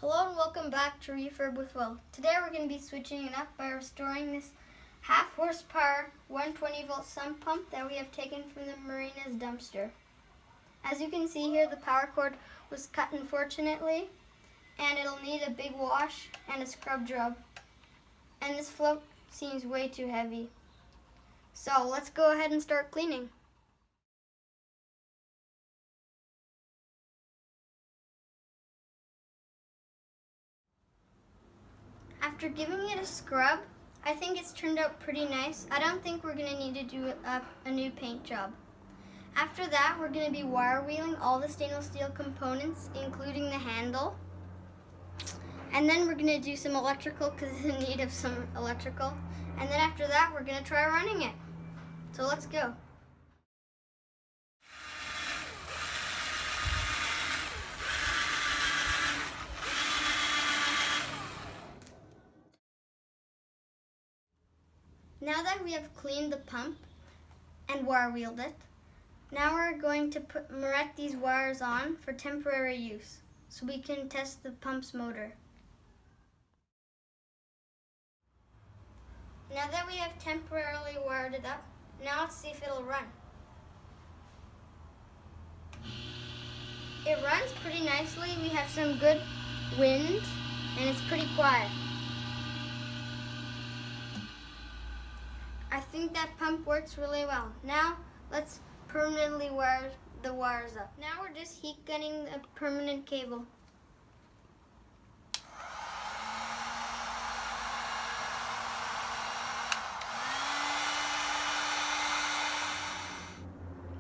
Hello and welcome back to Refurb with Will. Today we're going to be switching it up by restoring this half horsepower 120-volt sump pump that we have taken from the marina's dumpster. As you can see here, the power cord was cut unfortunately, and it'll need a big wash and a scrub job. And this float seems way too heavy. So let's go ahead and start cleaning. After giving it a scrub, I think it's turned out pretty nice. I don't think we're going to need to do a new paint job. After that, we're going to be wire wheeling all the stainless steel components, including the handle. And then we're going to do some electrical because it's in need of some electrical. And then after that, we're going to try running it. So let's go. Now that we have cleaned the pump and wire wheeled it, now we're going to marette these wires on for temporary use so we can test the pump's motor. Now that we have temporarily wired it up, now let's see if it'll run. It runs pretty nicely. We have some good wind and it's pretty quiet. I think that pump works really well. Now let's permanently wire the wires up. Now we're just heat gunning the permanent cable.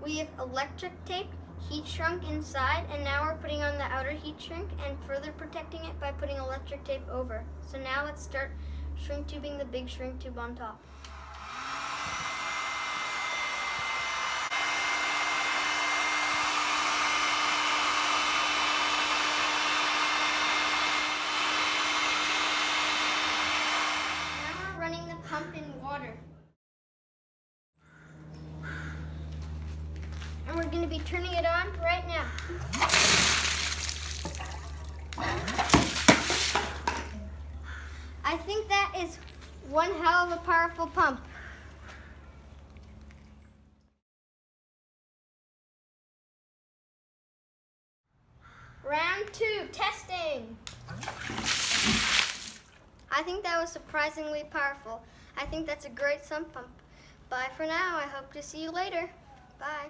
We have electric tape heat shrunk inside, and now we're putting on the outer heat shrink and further protecting it by putting electric tape over. So now let's start shrink tubing the big shrink tube on top. Running the pump in water. And we're going to be turning it on right now. I think that is one hell of a powerful pump. Round 2, testing. I think that was surprisingly powerful. I think that's a great sump pump. Bye for now. I hope to see you later. Bye.